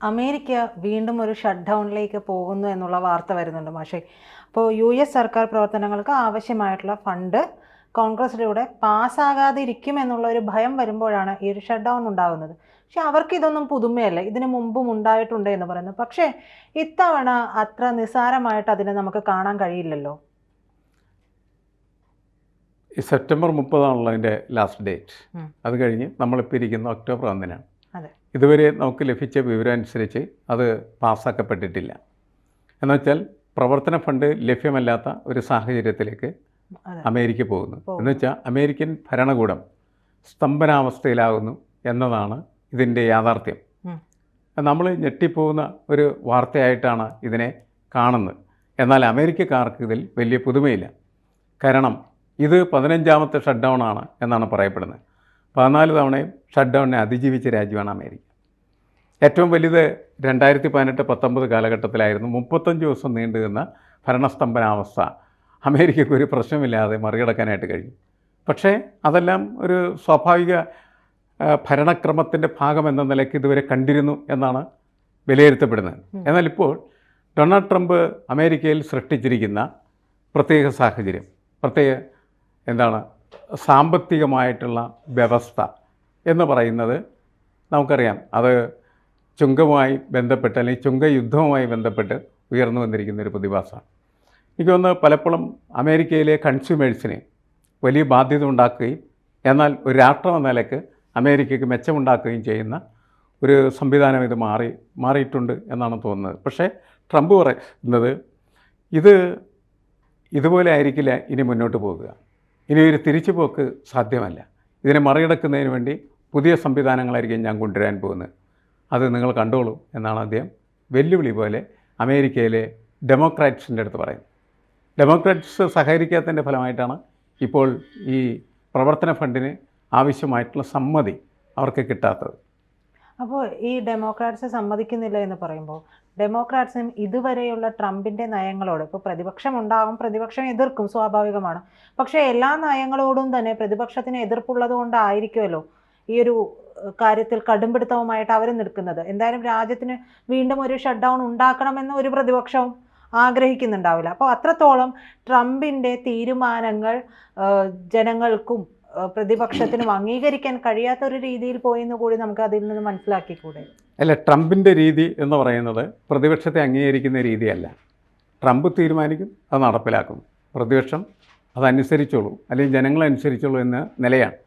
America വീണ്ടും ഒരു shut ഡൗണിലേക്ക് പോകുന്നു എന്നുള്ള വാർത്ത വരുന്നുണ്ട് മാഷേ. അപ്പോൾ സർക്കാർ പ്രവർത്തനങ്ങൾക്ക് ആവശ്യമായിട്ടുള്ള ഫണ്ട് കോൺഗ്രസിലൂടെ പാസ്സാകാതിരിക്കും എന്നുള്ള ഒരു ഭയം വരുമ്പോഴാണ് ഈ ഒരു ഷട്ട് ഡൗൺ ഉണ്ടാകുന്നത്. പക്ഷെ അവർക്ക് ഇതൊന്നും പുതുമയല്ല, ഇതിനു മുമ്പും ഉണ്ടായിട്ടുണ്ട് എന്ന് പറയുന്നത്. പക്ഷേ ഇത്തവണ അത്ര നിസ്സാരമായിട്ട് അതിനെ നമുക്ക് കാണാൻ കഴിയില്ലല്ലോ. ഈ സെപ്റ്റംബർ 30 അതിൻ്റെ ലാസ്റ്റ് ഡേറ്റ്. അത് കഴിഞ്ഞ് നമ്മളിപ്പോൾ ഇരിക്കുന്ന ഒക്ടോബർ 1 ഇതുവരെ നമുക്ക് ലഭിച്ച വിവരം അനുസരിച്ച് അത് പാസ്സാക്കപ്പെട്ടിട്ടില്ല. എന്നുവെച്ചാൽ പ്രവർത്തന ഫണ്ട് ലഭ്യമല്ലാത്ത ഒരു സാഹചര്യത്തിലേക്ക് അമേരിക്ക പോകുന്നു. എന്നുവെച്ചാൽ അമേരിക്കൻ ഭരണകൂടം സ്തംഭനാവസ്ഥയിലാകുന്നു എന്നതാണ് ഇതിൻ്റെ യാഥാർത്ഥ്യം. നമ്മൾ ഞെട്ടിപ്പോകുന്ന ഒരു വാർത്തയായിട്ടാണ് ഇതിനെ കാണുന്നത്. എന്നാൽ അമേരിക്കക്കാർക്ക് ഇതിൽ വലിയ പുതുമയില്ല. കാരണം ഇത് 15ാമത്തെ ഷട്ട് ഡൗൺ ആണ് എന്നാണ് പറയപ്പെടുന്നത്. 14 തവണയും ഷട്ട് ഡൗണിനെ അതിജീവിച്ച രാജ്യമാണ് അമേരിക്ക. ഏറ്റവും വലുത് 2018-19 കാലഘട്ടത്തിലായിരുന്നു. 35 ദിവസം നീണ്ടുനിന്ന ഭരണസ്തംഭനാവസ്ഥ അമേരിക്കയ്ക്ക് ഒരു പ്രശ്നമില്ലാതെ മറികടക്കാനായിട്ട് കഴിഞ്ഞു. പക്ഷേ അതെല്ലാം ഒരു സ്വാഭാവിക ഭരണക്രമത്തിൻ്റെ ഭാഗമെന്ന നിലയ്ക്ക് ഇതുവരെ കണ്ടിരുന്നു എന്നാണ് വിലയിരുത്തപ്പെടുന്നത്. എന്നാൽ ഇപ്പോൾ ഡൊണാൾഡ് ട്രംപ് അമേരിക്കയിൽ സൃഷ്ടിച്ചിരിക്കുന്ന പ്രത്യേക സാഹചര്യം, സാമ്പത്തികമായിട്ടുള്ള വ്യവസ്ഥ എന്ന് പറയുന്നത് നമുക്കറിയാം. അത് ചുങ്കവുമായി ബന്ധപ്പെട്ട് അല്ലെങ്കിൽ ചുങ്കയുദ്ധവുമായി ബന്ധപ്പെട്ട് ഉയർന്നു വന്നിരിക്കുന്നൊരു പ്രതിഭാസമാണ്. എനിക്ക് തോന്നുന്നത് പലപ്പോഴും അമേരിക്കയിലെ കൺസ്യൂമേഴ്സിന് വലിയ ബാധ്യത ഉണ്ടാക്കുകയും എന്നാൽ ഒരു രാഷ്ട്രം എന്ന നിലയ്ക്ക് അമേരിക്കയ്ക്ക് മെച്ചമുണ്ടാക്കുകയും ചെയ്യുന്ന ഒരു സംവിധാനം ഇത് മാറിയിട്ടുണ്ട് എന്നാണ് തോന്നുന്നത്. പക്ഷേ ട്രംപ് പറയുന്നത് ഇതുപോലെ ആയിരിക്കില്ല ഇനി മുന്നോട്ട് പോകുക. ഇനി ഒരു തിരിച്ചുപോക്ക് സാധ്യമല്ല. ഇതിനെ മറികടക്കുന്നതിന് വേണ്ടി പുതിയ സംവിധാനങ്ങളായിരിക്കും ഞാൻ കൊണ്ടുവരാൻ പോകുന്നത്. അത് നിങ്ങൾ കണ്ടോളൂ എന്നാണ് അദ്ദേഹം വെല്ലുവിളി പോലെ അമേരിക്കയിലെ ഡെമോക്രാറ്റ്സിൻ്റെ അടുത്ത് പറയുന്നത്. ഡെമോക്രാറ്റ്സ് സഹകരിക്കാത്തതിൻ്റെ ഫലമായിട്ടാണ് ഇപ്പോൾ ഈ പ്രവർത്തന ഫണ്ടിന് ആവശ്യമായിട്ടുള്ള സമ്മതി അവർക്ക് കിട്ടാത്തത്. അപ്പോൾ ഈ ഡെമോക്രാറ്റ്സ് സമ്മതിക്കുന്നില്ല എന്ന് പറയുമ്പോൾ ഡെമോക്രാറ്റ്സിനും ഇതുവരെയുള്ള ട്രംപിൻ്റെ നയങ്ങളോട്, ഇപ്പോൾ പ്രതിപക്ഷം ഉണ്ടാകും, പ്രതിപക്ഷം എതിർക്കും, സ്വാഭാവികമാണ്. പക്ഷേ എല്ലാ നയങ്ങളോടും തന്നെ പ്രതിപക്ഷത്തിന് എതിർപ്പുള്ളത് കൊണ്ടായിരിക്കുമല്ലോ ഈ ഒരു കാര്യത്തിൽ കടുംപിടുത്തവുമായിട്ട് അവർ നിൽക്കുന്നത്. എന്തായാലും രാജ്യത്തിന് വീണ്ടും ഒരു ഷട്ട് ഡൗൺ ഉണ്ടാക്കണമെന്ന് ഒരു പ്രതിപക്ഷവും ആഗ്രഹിക്കുന്നുണ്ടാവില്ല. അപ്പോൾ അത്രത്തോളം ട്രംപിൻ്റെ തീരുമാനങ്ങൾ ജനങ്ങൾക്കും പ്രതിപക്ഷത്തിനും അംഗീകരിക്കാൻ കഴിയാത്തൊരു രീതിയിൽ പോയെന്ന് കൂടി നമുക്ക് അതിൽ നിന്ന് മനസ്സിലാക്കിക്കൂടെ? അല്ല, ട്രംപിൻ്റെ രീതി എന്ന് പറയുന്നത് പ്രതിപക്ഷത്തെ അംഗീകരിക്കുന്ന രീതിയല്ല. ട്രംപ് തീരുമാനിക്കും, അത് നടപ്പിലാക്കും, പ്രതിപക്ഷം അതനുസരിച്ചോളൂ അല്ലെങ്കിൽ ജനങ്ങളനുസരിച്ചോളൂ എന്ന നിലയാണ്.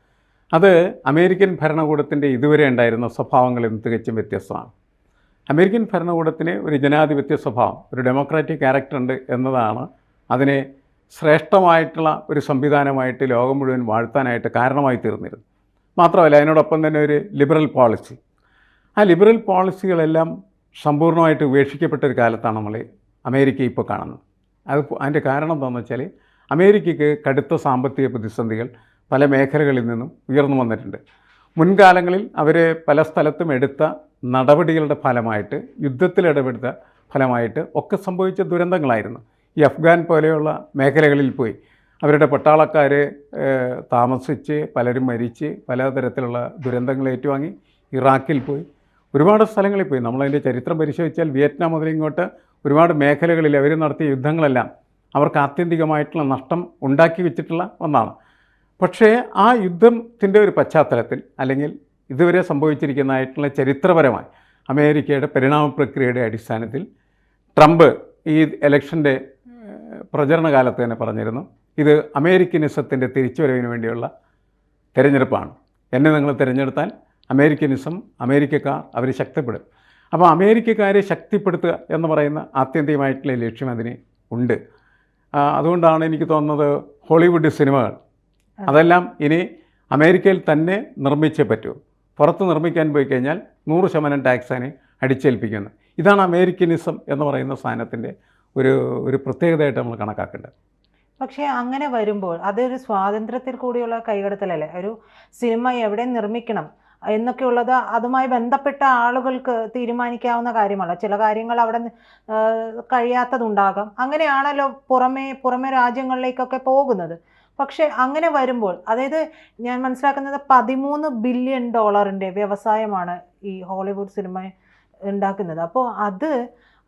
അത് അമേരിക്കൻ ഭരണകൂടത്തിൻ്റെ ഇതുവരെ ഉണ്ടായിരുന്ന സ്വഭാവങ്ങളിൽ നിന്ന് തികച്ചും വ്യത്യസ്തമാണ്. അമേരിക്കൻ ഭരണകൂടത്തിന് ഒരു ജനാധിപത്യ സ്വഭാവം, ഒരു ഡെമോക്രാറ്റിക് ക്യാരക്ടർ ഉണ്ട് എന്നതാണ് അതിനെ ശ്രേഷ്ഠമായിട്ടുള്ള ഒരു സംവിധാനമായിട്ട് ലോകം മുഴുവൻ വാഴ്ത്താനായിട്ട് കാരണമായി തീർന്നിരുന്നു. മാത്രമല്ല അതിനോടൊപ്പം തന്നെ ഒരു ലിബറൽ പോളിസി. ആ ലിബറൽ പോളിസികളെല്ലാം സമ്പൂർണ്ണമായിട്ട് ഉപേക്ഷിക്കപ്പെട്ട ഒരു കാലത്താണ് നമ്മൾ അമേരിക്ക ഇപ്പോൾ കാണുന്നത്. അതിൻ്റെ കാരണം എന്താണെന്ന് വെച്ചാൽ അമേരിക്കയ്ക്ക് കടുത്ത സാമ്പത്തിക പ്രതിസന്ധികൾ പല മേഖലകളിൽ നിന്നും ഉയർന്നു വന്നിട്ടുണ്ട്. മുൻകാലങ്ങളിൽ അവർ പല സ്ഥലത്തും എടുത്ത നടപടികളുടെ ഫലമായിട്ട്, യുദ്ധത്തിലിടപെടുത്ത ഫലമായിട്ട് ഒക്കെ സംഭവിച്ച ദുരന്തങ്ങളായിരുന്നു. ഈ അഫ്ഗാൻ പോലെയുള്ള മേഖലകളിൽ പോയി അവരുടെ പട്ടാളക്കാർ താമസിച്ച് പലരും മരിച്ച് പലതരത്തിലുള്ള ദുരന്തങ്ങൾ ഏറ്റുവാങ്ങി. ഇറാഖിൽ പോയി, ഒരുപാട് സ്ഥലങ്ങളിൽ പോയി. നമ്മളതിൻ്റെ ചരിത്രം പരിശോധിച്ചാൽ വിയറ്റ്നാം മുതലിങ്ങോട്ട് ഒരുപാട് മേഖലകളിൽ അവർ നടത്തിയ യുദ്ധങ്ങളെല്ലാം അവർക്ക് ആത്യന്തികമായിട്ടുള്ള നഷ്ടം ഉണ്ടാക്കി വെച്ചിട്ടുള്ള ഒന്നാണ്. പക്ഷേ ആ യുദ്ധത്തിൻ്റെ ഒരു പശ്ചാത്തലത്തിൽ അല്ലെങ്കിൽ ഇതുവരെ സംഭവിച്ചിരിക്കുന്നതായിട്ടുള്ള ചരിത്രപരമായി അമേരിക്കയുടെ പരിണാമ പ്രക്രിയയുടെ അടിസ്ഥാനത്തിൽ ട്രംപ് ഈ ഇലക്ഷൻ്റെ പ്രചരണകാലത്ത് തന്നെ പറഞ്ഞിരുന്നു, ഇത് അമേരിക്കനിസത്തിൻ്റെ തിരിച്ചുവരവിന് വേണ്ടിയുള്ള തിരഞ്ഞെടുപ്പാണ്. എന്നെ നിങ്ങൾ തിരഞ്ഞെടുത്താൽ അമേരിക്കനിസം, അമേരിക്കക്കാർ അവർ ശക്തിപ്പെടും. അപ്പോൾ അമേരിക്കക്കാരെ ശക്തിപ്പെടുത്തുക എന്ന് പറയുന്ന ആത്യന്തികമായിട്ടുള്ള ലക്ഷ്യം അതിന് ഉണ്ട്. അതുകൊണ്ടാണ് എനിക്ക് തോന്നുന്നത് ഹോളിവുഡ് സിനിമകൾ അതെല്ലാം ഇനി അമേരിക്കയിൽ തന്നെ നിർമ്മിച്ചേ പറ്റൂ. പുറത്ത് നിർമ്മിക്കാൻ പോയി കഴിഞ്ഞാൽ 100% ടാക്സിനെ അടിച്ചേൽപ്പിക്കുന്നു. ഇതാണ് അമേരിക്കനിസം എന്ന് പറയുന്ന സാധനത്തിൻ്റെ ഒരു പ്രത്യേകതയായിട്ട് നമ്മൾ കണക്കാക്കേണ്ടത്. പക്ഷേ അങ്ങനെ വരുമ്പോൾ അതൊരു സ്വാതന്ത്ര്യത്തിൽ കൂടിയുള്ള കൈകടത്തലല്ലേ? ഒരു സിനിമ എവിടെ നിർമ്മിക്കണം എന്നൊക്കെയുള്ളത് അതുമായി ബന്ധപ്പെട്ട ആളുകൾക്ക് തീരുമാനിക്കാവുന്ന കാര്യമല്ല. ചില കാര്യങ്ങൾ അവിടെ കഴിയാത്തതുണ്ടാകാം. അങ്ങനെയാണല്ലോ പുറമെ രാജ്യങ്ങളിലേക്കൊക്കെ പോകുന്നത്. പക്ഷെ അങ്ങനെ വരുമ്പോൾ, അതായത് ഞാൻ മനസ്സിലാക്കുന്നത് $13 ബില്യൺ വ്യവസായമാണ് ഈ ഹോളിവുഡ് സിനിമ ഉണ്ടാക്കുന്നത്. അപ്പോൾ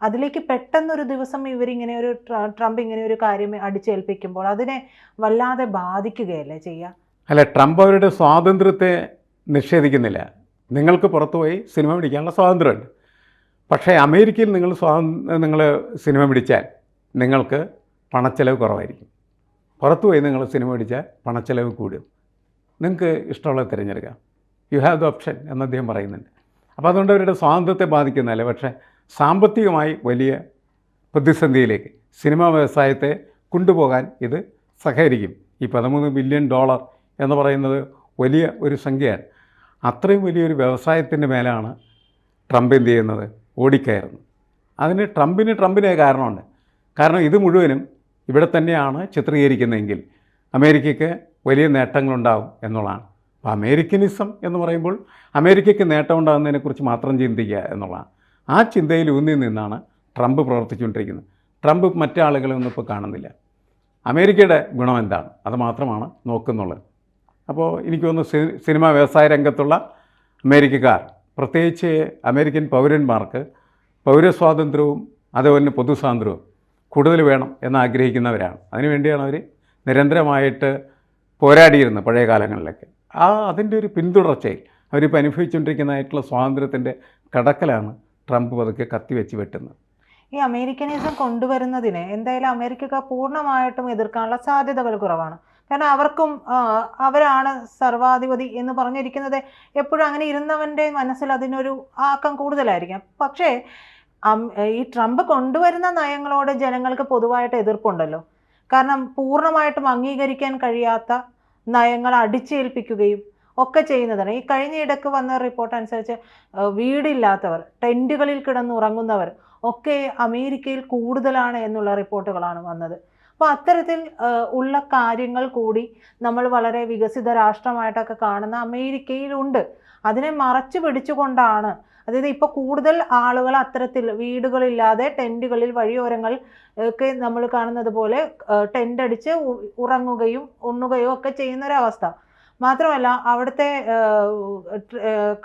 അതിലേക്ക് പെട്ടെന്നൊരു ദിവസം ഇവരിങ്ങനെ ഒരു ട്രംപ് ഇങ്ങനെ ഒരു കാര്യം അടിച്ചേൽപ്പിക്കുമ്പോൾ അതിനെ വല്ലാതെ ബാധിക്കുകയല്ലേ ചെയ്യുക? അല്ല, ട്രംപ് അവരുടെ സ്വാതന്ത്ര്യത്തെ നിഷേധിക്കുന്നില്ല. നിങ്ങൾക്ക് പുറത്തുപോയി സിനിമ പിടിക്കാനുള്ള സ്വാതന്ത്ര്യമുണ്ട്. പക്ഷേ അമേരിക്കയിൽ നിങ്ങൾ സിനിമ പിടിച്ചാൽ നിങ്ങൾക്ക് പണച്ചെലവ് കുറവായിരിക്കും. പുറത്തുപോയി നിങ്ങൾ സിനിമ പിടിച്ചാൽ പണച്ചെലവ് കൂടും. നിങ്ങൾക്ക് ഇഷ്ടമുള്ളത് തിരഞ്ഞെടുക്കാം. യു ഹാവ് ദ ഓപ്ഷൻ എന്ന് അദ്ദേഹം പറയുന്നുണ്ട്. അപ്പോൾ അതുകൊണ്ട് അവരുടെ സ്വാതന്ത്ര്യത്തെ ബാധിക്കുന്നതല്ല, പക്ഷേ സാമ്പത്തികമായി വലിയ പ്രതിസന്ധിയിലേക്ക് സിനിമാ വ്യവസായത്തെ കൊണ്ടുപോകാൻ ഇത് സഹകരിക്കും. ഈ $13 ബില്യൺ എന്ന് പറയുന്നത് വലിയ ഒരു സംഖ്യയാണ്. അത്രയും വലിയൊരു വ്യവസായത്തിൻ്റെ മേലാണ് ട്രംപ് എന്ത് ചെയ്യുന്നത്, ഓടിക്കയറുന്നത്. അതിന് ട്രംപിന് കാരണമുണ്ട്. കാരണം ഇത് മുഴുവനും ഇവിടെ തന്നെയാണ് ചിത്രീകരിക്കുന്നതെങ്കിൽ അമേരിക്കയ്ക്ക് വലിയ നേട്ടങ്ങളുണ്ടാകും എന്നുള്ളതാണ്. അപ്പോൾ അമേരിക്കനിസം എന്ന് പറയുമ്പോൾ അമേരിക്കയ്ക്ക് നേട്ടം ഉണ്ടാകുന്നതിനെക്കുറിച്ച് മാത്രം ചിന്തിക്കുക എന്നുള്ളതാണ്. ആ ചിന്തയിൽ ഊന്നി നിന്നാണ് ട്രംപ് പ്രവർത്തിച്ചുകൊണ്ടിരിക്കുന്നത്. ട്രംപ് മറ്റാളുകളൊന്നും ഇപ്പോൾ കാണുന്നില്ല. അമേരിക്കയുടെ ഗുണം എന്താണ് അത് മാത്രമാണ് നോക്കുന്നുള്ളത്. അപ്പോൾ എനിക്ക് തോന്നുന്നു സിനിമാ വ്യവസായ രംഗത്തുള്ള അമേരിക്കക്കാർ, പ്രത്യേകിച്ച് അമേരിക്കൻ പൗരന്മാർക്ക് പൗരസ്വാതന്ത്ര്യവും അതുപോലെ പൊതുസ്വാതന്ത്ര്യവും കൂടുതൽ വേണം എന്നാഗ്രഹിക്കുന്നവരാണ്. അതിനുവേണ്ടിയാണ് അവർ നിരന്തരമായിട്ട് പോരാടിയിരുന്നത് പഴയ കാലങ്ങളിലൊക്കെ. അതിൻ്റെ ഒരു പിന്തുടർച്ചയിൽ അവരിപ്പോൾ അനുഭവിച്ചുകൊണ്ടിരിക്കുന്നതായിട്ടുള്ള സ്വാതന്ത്ര്യത്തിൻ്റെ കടക്കലാണ് ട്രംപ് പതുക്കെ കത്തിവെച്ച് വെട്ടുന്നത്. ഈ അമേരിക്കനിസം കൊണ്ടുവരുന്നതിനെ എന്തായാലും അമേരിക്കക്കാർ പൂർണ്ണമായിട്ടും എതിർക്കാനുള്ള സാധ്യതകൾ കുറവാണ്. കാരണം അവർക്കും അവരാണ് സർവാധിപതി എന്ന് പറഞ്ഞിരിക്കുന്നത്. എപ്പോഴും അങ്ങനെ ഇരുന്നവൻ്റെ മനസ്സിൽ അതിനൊരു ആക്കം കൂടുതലായിരിക്കാം. പക്ഷേ ഈ ട്രംപ് കൊണ്ടുവരുന്ന നയങ്ങളോട് ജനങ്ങൾക്ക് പൊതുവായിട്ട് എതിർപ്പുണ്ടല്ലോ. കാരണം പൂർണ്ണമായിട്ടും അംഗീകരിക്കാൻ കഴിയാത്ത നയങ്ങൾ അടിച്ചേൽപ്പിക്കുകയും ഒക്കെ ചെയ്യുന്നതാണ്. ഈ കഴിഞ്ഞ ഇടയ്ക്ക് വന്ന റിപ്പോർട്ട് അനുസരിച്ച് വീടില്ലാത്തവർ, ടെൻറ്റുകളിൽ കിടന്നുറങ്ങുന്നവർ ഒക്കെ അമേരിക്കയിൽ കൂടുതലാണ് എന്നുള്ള റിപ്പോർട്ടുകളാണ് വന്നത്. അപ്പോൾ അത്തരത്തിൽ ഉള്ള കാര്യങ്ങൾ കൂടി നമ്മൾ വളരെ വികസിത രാഷ്ട്രമായിട്ടൊക്കെ കാണുന്ന അമേരിക്കയിലുണ്ട്. അതിനെ മറച്ചു പിടിച്ചുകൊണ്ടാണ്, അതായത് ഇപ്പോൾ കൂടുതൽ ആളുകൾ അത്തരത്തിൽ വീടുകളില്ലാതെ ടെൻറ്റുകളിൽ വഴിയോരങ്ങൾ ഒക്കെ നമ്മൾ കാണുന്നത് പോലെ ടെൻ്റ് അടിച്ച് ഉറങ്ങുകയും ഉണ്ണുകയോ ഒക്കെ ചെയ്യുന്നൊരവസ്ഥ. മാത്രമല്ല അവിടുത്തെ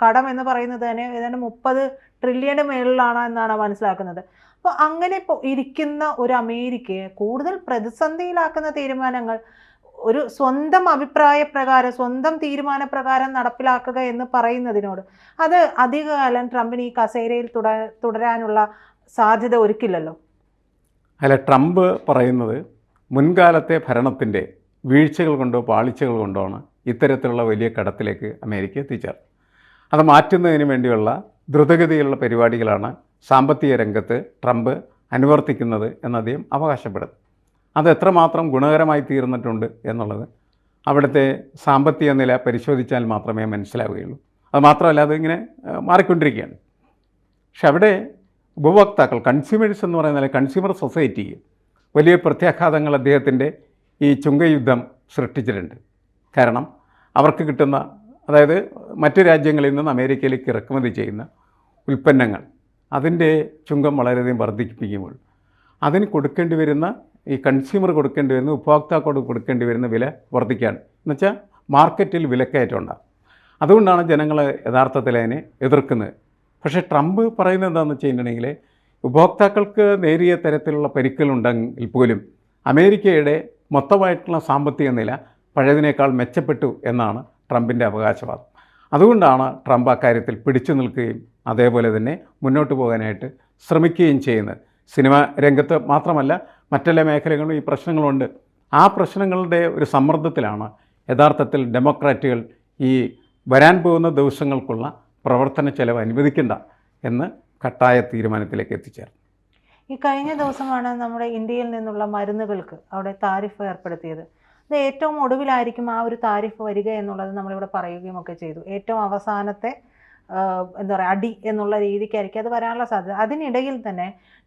കടം എന്ന് പറയുന്നത് തന്നെ ഏതാണ്ട് 30 ട്രില്യന് മേളിലാണ് എന്നാണ് മനസ്സിലാക്കുന്നത്. അപ്പോൾ അങ്ങനെ ഇരിക്കുന്ന ഒരു അമേരിക്കയെ കൂടുതൽ പ്രതിസന്ധിയിലാക്കുന്ന തീരുമാനങ്ങൾ ഒരു സ്വന്തം അഭിപ്രായപ്രകാരം, സ്വന്തം തീരുമാനപ്രകാരം നടപ്പിലാക്കുക എന്ന് പറയുന്നതിനോട് അത് അധികകാലം ട്രംപിന് ഈ കസേരയിൽ തുടരാനുള്ള സാധ്യത ഒരുക്കില്ലല്ലോ. അല്ല, ട്രംപ് പറയുന്നത് മുൻകാലത്തെ ഭരണത്തിൻ്റെ വീഴ്ചകൾ കൊണ്ടോ പാളിച്ചകൾ കൊണ്ടോണ് ഇത്തരത്തിലുള്ള വലിയ കടത്തിലേക്ക് അമേരിക്ക എത്തിച്ചേർന്നത്. അത് മാറ്റുന്നതിന് വേണ്ടിയുള്ള ദ്രുതഗതിയിലുള്ള പരിപാടികളാണ് സാമ്പത്തിക രംഗത്ത് ട്രംപ് അനുവർത്തിക്കുന്നത് എന്ന് അദ്ദേഹം അവകാശപ്പെടുന്നു. അത് എത്രമാത്രം ഗുണകരമായി തീർന്നിട്ടുണ്ട് എന്നുള്ളത് അവിടുത്തെ സാമ്പത്തിക നില പരിശോധിച്ചാൽ മാത്രമേ മനസ്സിലാവുകയുള്ളൂ. അത് മാത്രമല്ല, അതിങ്ങനെ മാറിക്കൊണ്ടിരിക്കുകയാണ്. പക്ഷെ അവിടെ ഉപഭോക്താക്കൾ, കൺസ്യൂമേഴ്സ് എന്ന് പറയുന്ന കൺസ്യൂമർ സൊസൈറ്റിക്ക് വലിയ പ്രത്യാഘാതങ്ങൾ അദ്ദേഹത്തിൻ്റെ ഈ ചുങ്കയുദ്ധം സൃഷ്ടിച്ചിട്ടുണ്ട്. കാരണം അവർക്ക് കിട്ടുന്ന, അതായത് മറ്റു രാജ്യങ്ങളിൽ നിന്ന് അമേരിക്കയിലേക്ക് ഇറക്കുമതി ചെയ്യുന്ന ഉൽപ്പന്നങ്ങൾ, അതിൻ്റെ ചുങ്കം വളരെയധികം വർദ്ധിപ്പിക്കുമ്പോൾ അതിന് കൊടുക്കേണ്ടി വരുന്ന, ഈ കൺസ്യൂമർ കൊടുക്കേണ്ടി വരുന്ന, ഉപഭോക്താക്കളോട് കൊടുക്കേണ്ടി വരുന്ന വില വർദ്ധിക്കുകയാണ്. എന്നുവെച്ചാൽ മാർക്കറ്റിൽ വിലക്കയറ്റം ഉണ്ടാകും. അതുകൊണ്ടാണ് ജനങ്ങൾ യഥാർത്ഥത്തിൽ അതിനെ എതിർക്കുന്നത്. പക്ഷേ ട്രംപ് പറയുന്നത് എന്താണെന്ന് വെച്ചിട്ടുണ്ടെങ്കിൽ ഉപഭോക്താക്കൾക്ക് നേരിയ തരത്തിലുള്ള പരിക്കുകളുണ്ടെങ്കിൽ പോലും അമേരിക്കയുടെ മൊത്തമായിട്ടുള്ള സാമ്പത്തിക നില പഴയതിനേക്കാൾ മെച്ചപ്പെട്ടു എന്നാണ് ട്രംപിൻ്റെ അവകാശവാദം. അതുകൊണ്ടാണ് ട്രംപ് അക്കാര്യത്തിൽ പിടിച്ചു നിൽക്കുകയും അതേപോലെ തന്നെ മുന്നോട്ട് പോകാനായിട്ട് ശ്രമിക്കുകയും ചെയ്യുന്നത്. സിനിമ രംഗത്ത് മാത്രമല്ല, മറ്റെല്ലാ മേഖലകളിലും ഈ പ്രശ്നങ്ങളുണ്ട്. ആ പ്രശ്നങ്ങളുടെ ഒരു സമ്മർദ്ദത്തിലാണ് യഥാർത്ഥത്തിൽ ഡെമോക്രാറ്റുകൾ ഈ വരാൻ പോകുന്ന ദിവസങ്ങൾക്കുള്ള പ്രവർത്തന ചെലവ് അനുവദിക്കേണ്ട എന്ന് കട്ടായ തീരുമാനത്തിലേക്ക് എത്തിച്ചേർന്നു. ഈ കഴിഞ്ഞ ദിവസമാണ് നമ്മുടെ ഇന്ത്യയിൽ നിന്നുള്ള മരുന്നുകൾക്ക് അവിടെ താരിഫ് ഏർപ്പെടുത്തിയത്. അത് ഏറ്റവും ഒടുവിലായിരിക്കും ആ ഒരു താരിഫ് വരിക എന്നുള്ളത് നമ്മളിവിടെ പറയുകയും ഒക്കെ ചെയ്തു. ഏറ്റവും അവസാനത്തെ എന്താ പറയുക, അടി എന്നുള്ള രീതിക്കായിരിക്കും അത് വരാനുള്ള സാധ്യത. അതിനിടയിൽ തന്നെ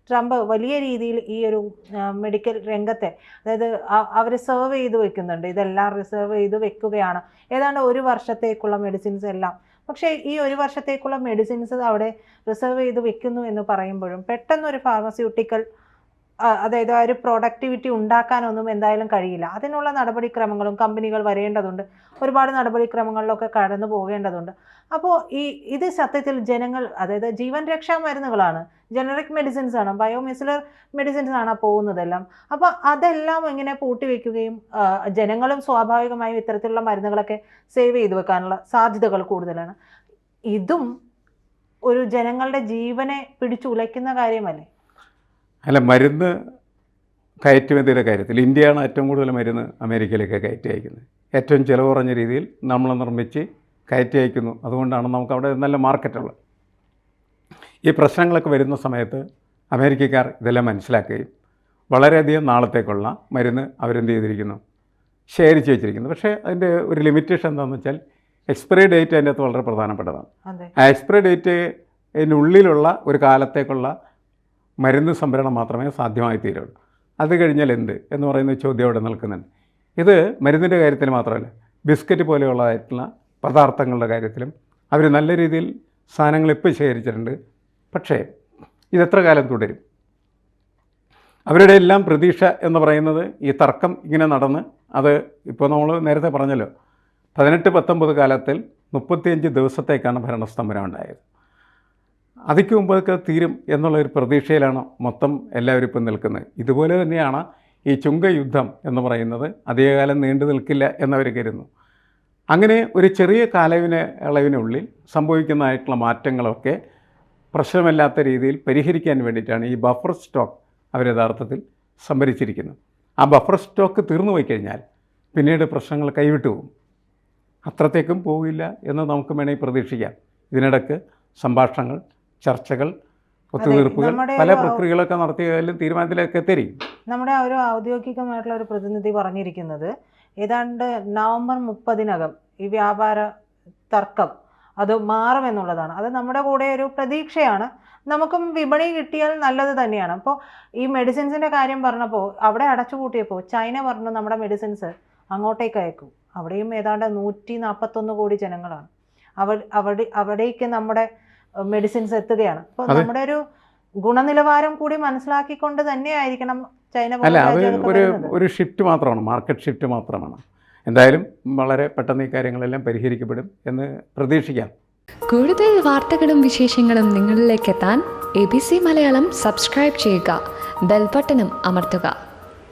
ട്രംപ് വലിയ രീതിയിൽ ഈ ഒരു മെഡിക്കൽ രംഗത്തെ, അതായത് അവർ റിസർവ് ചെയ്ത് വെക്കുന്നുണ്ട്, ഇതെല്ലാം റിസർവ് ചെയ്ത് വെക്കുകയാണ്, ഏതാണ്ട് 1 വർഷത്തേക്കുള്ള മെഡിസിൻസ് എല്ലാം. പക്ഷേ ഈ 1 വർഷത്തേക്കുള്ള മെഡിസിൻസ് അവിടെ റിസർവ് ചെയ്ത് വെക്കുന്നു എന്ന് പറയുമ്പോഴും പെട്ടെന്നൊരു ഫാർമസ്യൂട്ടിക്കൽ അതായത് ആ ഒരു പ്രൊഡക്ടിവിറ്റി ഉണ്ടാക്കാനൊന്നും എന്തായാലും കഴിയില്ല. അതിനുള്ള നടപടിക്രമങ്ങളും കമ്പനികൾ വരേണ്ടതുണ്ട്. ഒരുപാട് നടപടിക്രമങ്ങളിലൊക്കെ കടന്നു പോകേണ്ടതുണ്ട്. അപ്പോൾ ഇത് സത്യത്തിൽ ജനങ്ങൾ, അതായത് ജീവൻ രക്ഷാ മരുന്നുകളാണ്, ജനറിക് മെഡിസിൻസ് ആണ്, ബയോമിസിലർ മെഡിസിൻസ് ആണ് പോകുന്നതെല്ലാം. അപ്പോൾ അതെല്ലാം ഇങ്ങനെ പൂട്ടിവെക്കുകയും ജനങ്ങളും സ്വാഭാവികമായും ഇത്തരത്തിലുള്ള മരുന്നുകളൊക്കെ സേവ് ചെയ്ത് വെക്കാനുള്ള സാധ്യതകൾ കൂടുതലാണ്. ഇതും ഒരു ജനങ്ങളുടെ ജീവനെ പിടിച്ചുലയ്ക്കുന്ന കാര്യമല്ലേ? അല്ല, മരുന്ന് കയറ്റുമതിയുടെ കാര്യത്തിൽ ഇന്ത്യയാണ് ഏറ്റവും കൂടുതൽ മരുന്ന് അമേരിക്കയിലേക്ക് കയറ്റി അയക്കുന്നത്. ഏറ്റവും ചിലവ് കുറഞ്ഞ രീതിയിൽ നമ്മൾ നിർമ്മിച്ച് കയറ്റി അയക്കുന്നു. അതുകൊണ്ടാണ് നമുക്ക് അവിടെ നല്ല മാർക്കറ്റുള്ളത്. ഈ പ്രശ്നങ്ങളൊക്കെ വരുന്ന സമയത്ത് അമേരിക്കക്കാർ ഇതെല്ലാം മനസ്സിലാക്കുകയും വളരെയധികം നാളത്തേക്കുള്ള മരുന്ന് അവരെന്ത് ചെയ്തിരിക്കുന്നു, ശേഖരിച്ച് വെച്ചിരിക്കുന്നു. പക്ഷേ അതിൻ്റെ ഒരു ലിമിറ്റേഷൻ എന്താണെന്ന് വെച്ചാൽ എക്സ്പയറി ഡേറ്റ് അതിൻ്റെ അകത്ത് വളരെ പ്രധാനപ്പെട്ടതാണ്. ആ എക്സ്പയറി ഡേറ്റിനുള്ളിലുള്ള ഒരു കാലത്തേക്കുള്ള മരുന്ന് സംഭരണം മാത്രമേ സാധ്യമായി തീരുള്ളൂ. അത് കഴിഞ്ഞാൽ എന്ത് എന്ന് പറയുന്ന ചോദ്യം അവിടെ നിൽക്കുന്നുണ്ട്. ഇത് മരുന്നിൻ്റെ കാര്യത്തിൽ മാത്രമല്ല, ബിസ്ക്കറ്റ് പോലെയുള്ളതായിട്ടുള്ള പദാർത്ഥങ്ങളുടെ കാര്യത്തിലും അവർ നല്ല രീതിയിൽ സാധനങ്ങൾ ഇപ്പോൾ ശേഖരിച്ചിട്ടുണ്ട്. പക്ഷേ ഇതെത്ര കാലം തുടരും? അവരുടെ എല്ലാം പ്രതീക്ഷ എന്ന് പറയുന്നത് ഈ തർക്കം ഇങ്ങനെ നടന്ന്, അത് ഇപ്പോൾ നമ്മൾ നേരത്തെ പറഞ്ഞല്ലോ, 18-19 കാലത്തിൽ 35 ദിവസത്തേക്കാണ് ഭരണസ്തംഭനം ഉണ്ടായത്. അതിക്ക് മുമ്പൊക്കെ തീരും എന്നുള്ളൊരു പ്രതീക്ഷയിലാണ് മൊത്തം എല്ലാവരും ഇപ്പം നിൽക്കുന്നത്. ഇതുപോലെ തന്നെയാണ് ഈ ചുങ്ക യുദ്ധം എന്ന് പറയുന്നത്, അധികകാലം നീണ്ടു നിൽക്കില്ല എന്നവർ കരുതുന്നു. അങ്ങനെ ഒരു ചെറിയ കാലയളവിനുള്ളിൽ സംഭവിക്കുന്നതായിട്ടുള്ള മാറ്റങ്ങളൊക്കെ പ്രശ്നമില്ലാത്ത രീതിയിൽ പരിഹരിക്കാൻ വേണ്ടിയിട്ടാണ് ഈ ബഫർ സ്റ്റോക്ക് അവർ യഥാർത്ഥത്തിൽ സംഭരിച്ചിരിക്കുന്നത്. ആ ബഫർ സ്റ്റോക്ക് തീർന്നു പോയി കഴിഞ്ഞാൽ പിന്നീട് പ്രശ്നങ്ങൾ കൈവിട്ടു പോകും. അത്രത്തേക്കും പോകില്ല എന്ന് നമുക്ക് വേണമെങ്കിൽ പ്രതീക്ഷിക്കാം. ഇതിനിടയ്ക്ക് സംഭാഷണങ്ങൾ, ചർച്ചകൾ, ഒത്തുതീർപ്പുകൾ, പല പ്രക്രിയകളൊക്കെ നടത്തിയാലും തീരുമാനത്തിലേക്ക് എത്തിയിരിക്കും. നമ്മുടെ ഒരു ഔദ്യോഗികമായിട്ടുള്ള ഒരു പ്രതിനിധി പറഞ്ഞിരിക്കുന്നത് ഏതാണ്ട് നവംബർ 30-നകം ഈ വ്യാപാര തർക്കം അത് മാറുമെന്നുള്ളതാണ്. അത് നമ്മുടെ കൂടെ ഒരു പ്രതീക്ഷയാണ്. നമുക്കും വിപണി കിട്ടിയാൽ നല്ലത് തന്നെയാണ്. അപ്പോൾ ഈ മെഡിസിൻസിൻ്റെ കാര്യം പറഞ്ഞപ്പോൾ അവിടെ അടച്ചുപൂട്ടിയപ്പോൾ ചൈന പറഞ്ഞു നമ്മുടെ മെഡിസിൻസ് അങ്ങോട്ടേക്ക് അയക്കും. അവിടെയും ഏതാണ്ട് 141 കോടി ജനങ്ങളാണ്. അവിടേക്ക് നമ്മുടെ മെഡിസിൻസ് എത്തുകയാണ്. അപ്പോൾ നമ്മുടെ ഒരു ഗുണനിലവാരം കൂടി മനസ്സിലാക്കിക്കൊണ്ട് തന്നെ ആയിരിക്കണം ചൈന. അല്ല, അത് ഒരു ഷിഫ്റ്റ് മാത്രമാണ്, മാർക്കറ്റ് ഷിഫ്റ്റ് മാത്രമാണ്. എന്തായാലും വളരെ പെട്ടെന്ന് ഈ കാര്യങ്ങളെല്ലാം പരിഹരിക്കപ്പെടും എന്ന് പ്രതീക്ഷിക്കാം. കൂടുതൽ വാർത്തകളും വിശേഷങ്ങളും നിങ്ങളിലേക്ക് എത്താൻ ABC മലയാളം സബ്സ്ക്രൈബ് ചെയ്യുക, ബെൽ ബട്ടണും അമർത്തുക.